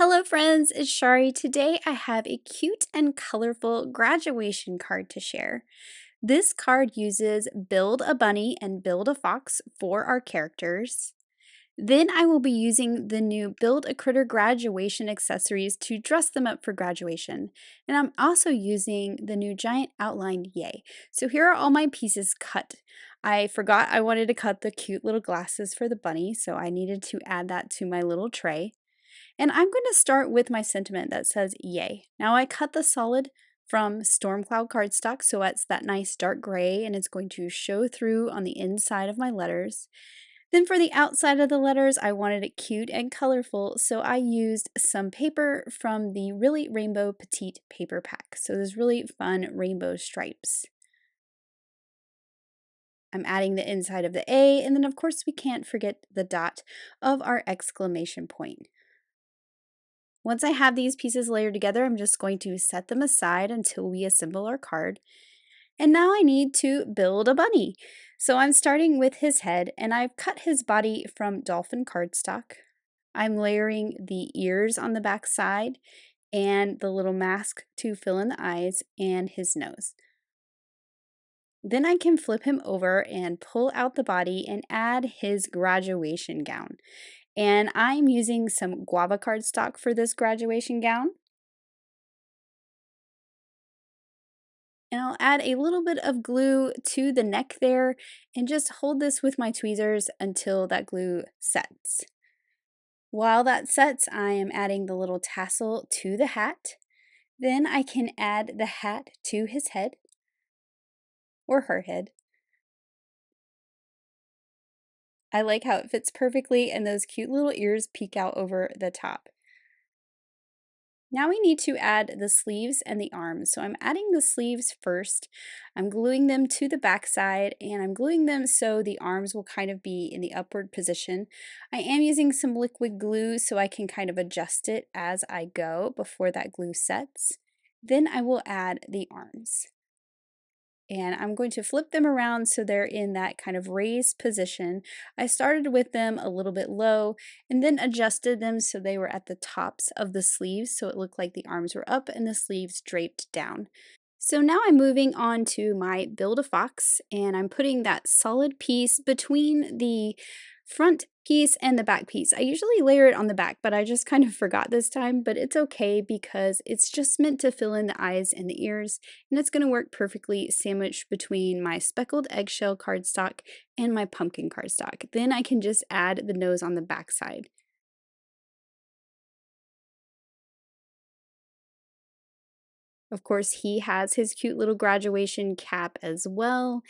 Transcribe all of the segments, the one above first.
Hello friends, it's Chari. Today I have a cute and colorful graduation card to share. This card uses build a bunny and build a fox for our characters. Then I will be using the new Build a Critter graduation accessories to dress them up for graduation. And I'm also using the new giant outlined yay. So here are all my pieces cut. I forgot I wanted to cut the cute little glasses for the bunny, so I needed to add that to my little tray. And I'm going to start with my sentiment that says yay. Now I cut the solid from Storm Cloud Cardstock, so it's that nice dark gray and it's going to show through on the inside of my letters. Then for the outside of the letters, I wanted it cute and colorful, so I used some paper from the Really Rainbow Petite paper pack. So there's really fun rainbow stripes. I'm adding the inside of the A, and then of course we can't forget the dot of our exclamation point. Once I have these pieces layered together, I'm just going to set them aside until we assemble our card. And now I need to build a bunny. So I'm starting with his head, and I've cut his body from dolphin cardstock. I'm layering the ears on the back side and the little mask to fill in the eyes and his nose. Then I can flip him over and pull out the body and add his graduation gown. And I'm using some Guava Cardstock for this graduation gown. And I'll add a little bit of glue to the neck there and just hold this with my tweezers until that glue sets. While that sets, I am adding the little tassel to the hat. Then I can add the hat to his head or her head. I like how it fits perfectly and those cute little ears peek out over the top. Now we need to add the sleeves and the arms. So I'm adding the sleeves first. I'm gluing them to the back side and I'm gluing them so the arms will kind of be in the upward position. I am using some liquid glue so I can kind of adjust it as I go before that glue sets. Then I will add the arms. And I'm going to flip them around so they're in that kind of raised position. I started with them a little bit low and then adjusted them so they were at the tops of the sleeves so it looked like the arms were up and the sleeves draped down. So now I'm moving on to my Build a Fox, and I'm putting that solid piece between the front piece and the back piece. I usually layer it on the back, but I just kind of forgot this time, but it's okay because it's just meant to fill in the eyes and the ears, and it's going to work perfectly sandwiched between my speckled eggshell cardstock and my pumpkin cardstock. Then I can just add the nose on the back side. Of course, he has his cute little graduation cap as well.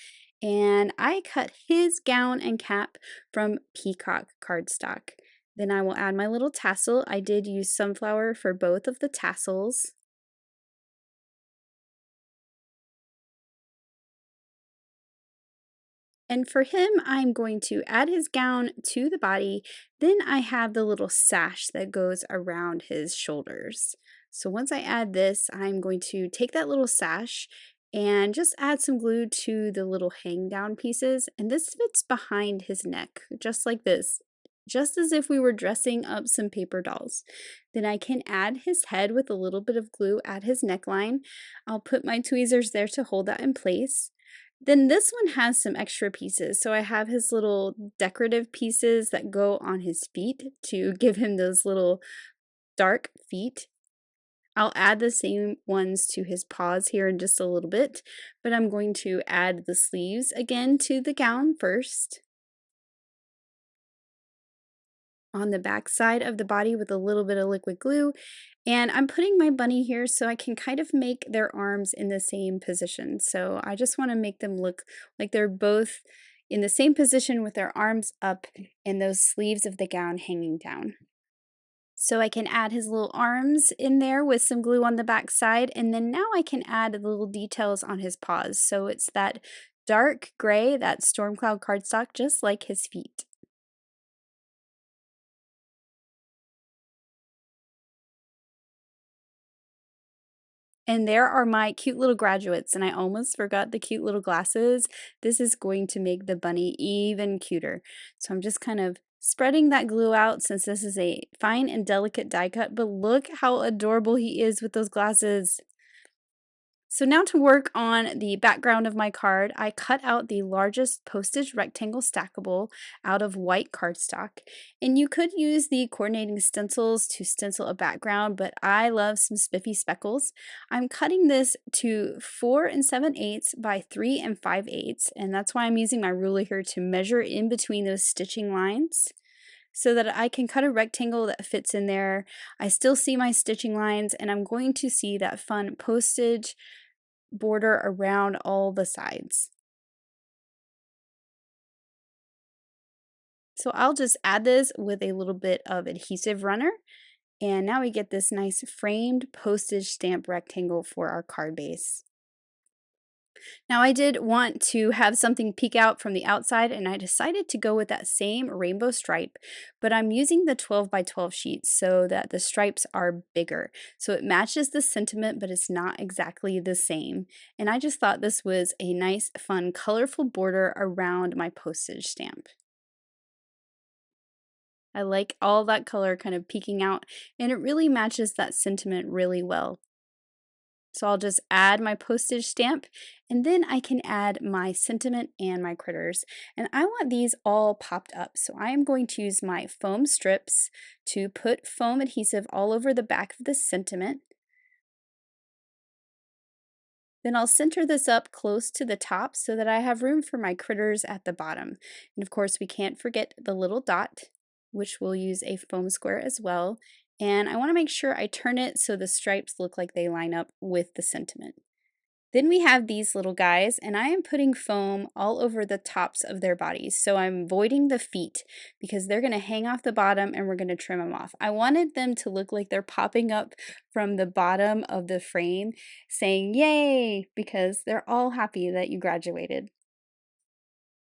And I cut his gown and cap from peacock cardstock. Then I will add my little tassel. I did use sunflower for both of the tassels. And for him, I'm going to add his gown to the body. Then I have the little sash that goes around his shoulders. So once I add this, I'm going to take that little sash and just add some glue to the little hang down pieces. And this fits behind his neck, just like this, just as if we were dressing up some paper dolls. Then I can add his head with a little bit of glue at his neckline. I'll put my tweezers there to hold that in place. Then this one has some extra pieces. So I have his little decorative pieces that go on his feet to give him those little dark feet. I'll add the same ones to his paws here in just a little bit, but I'm going to add the sleeves again to the gown first. On the back side of the body with a little bit of liquid glue. And I'm putting my bunny here so I can kind of make their arms in the same position. So I just want to make them look like they're both in the same position with their arms up and those sleeves of the gown hanging down. So I can add his little arms in there with some glue on the back side, and then now I can add the little details on his paws. So it's that dark gray, that storm cloud cardstock, just like his feet. And there are my cute little graduates, and I almost forgot the cute little glasses. This is going to make the bunny even cuter. So I'm just kind of Spreading that glue out since this is a fine and delicate die cut, but look how adorable he is with those glasses. So now to work on the background of my card, I cut out the largest postage rectangle stackable out of white cardstock. And you could use the coordinating stencils to stencil a background, but I love some spiffy speckles. I'm cutting this to 4 7/8 by 3 5/8, and that's why I'm using my ruler here to measure in between those stitching lines so that I can cut a rectangle that fits in there. I still see my stitching lines, and I'm going to see that fun postage border around all the sides. So I'll just add this with a little bit of adhesive runner, and now we get this nice framed postage stamp rectangle for our card base. Now I did want to have something peek out from the outside, and I decided to go with that same rainbow stripe, but I'm using the 12 by 12 sheets so that the stripes are bigger. So it matches the sentiment, but it's not exactly the same. And I just thought this was a nice, fun, colorful border around my postage stamp. I like all that color kind of peeking out, and it really matches that sentiment really well. So I'll just add my postage stamp, and then I can add my sentiment and my critters. And I want these all popped up. So I am going to use my foam strips to put foam adhesive all over the back of the sentiment. Then I'll center this up close to the top so that I have room for my critters at the bottom. And of course, we can't forget the little dot, which we'll use a foam square as well. And I want to make sure I turn it so the stripes look like they line up with the sentiment. Then we have these little guys, and I am putting foam all over the tops of their bodies. So I'm voiding the feet because they're going to hang off the bottom and we're going to trim them off. I wanted them to look like they're popping up from the bottom of the frame saying yay because they're all happy that you graduated.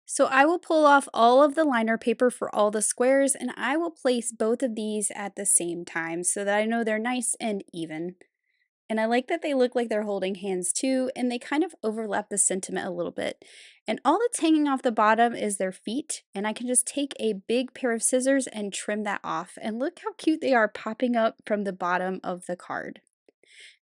So I will pull off all of the liner paper for all the squares, and I will place both of these at the same time so that I know they're nice and even. And I like that they look like they're holding hands too, and they kind of overlap the sentiment a little bit. And all that's hanging off the bottom is their feet, and I can just take a big pair of scissors and trim that off. And look how cute they are popping up from the bottom of the card.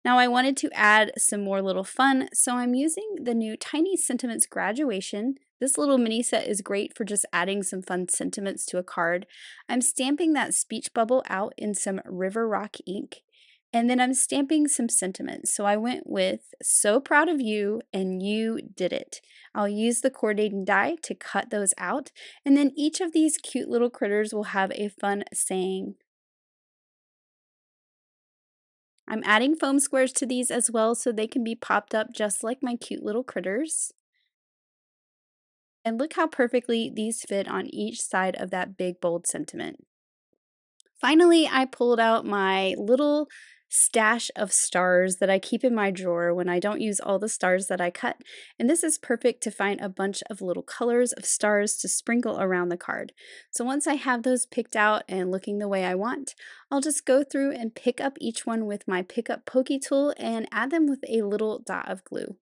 Now I wanted to add some more little fun, so I'm using the new Tiny Sentiments Graduation. This little mini set is great for just adding some fun sentiments to a card. I'm stamping that speech bubble out in some River Rock ink. And then I'm stamping some sentiments. So I went with "So proud of you" and "You did it." I'll use the coordinating die to cut those out. And then each of these cute little critters will have a fun saying. I'm adding foam squares to these as well so they can be popped up just like my cute little critters. And look how perfectly these fit on each side of that big bold sentiment. Finally, I pulled out my little stash of stars that I keep in my drawer when I don't use all the stars that I cut. And this is perfect to find a bunch of little colors of stars to sprinkle around the card. So once I have those picked out and looking the way I want, I'll just go through and pick up each one with my pick up pokey tool and add them with a little dot of glue.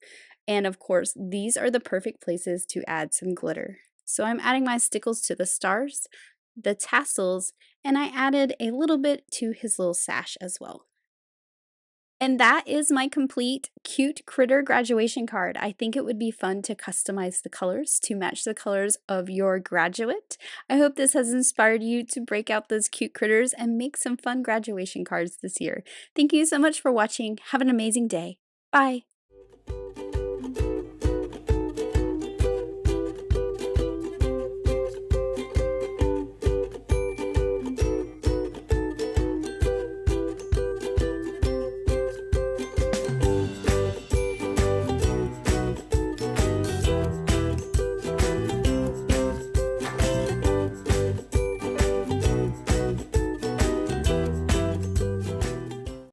And of course, these are the perfect places to add some glitter. So I'm adding my stickles to the stars, the tassels, and I added a little bit to his little sash as well. And that is my complete cute critter graduation card. I think it would be fun to customize the colors to match the colors of your graduate. I hope this has inspired you to break out those cute critters and make some fun graduation cards this year. Thank you so much for watching. Have an amazing day. Bye.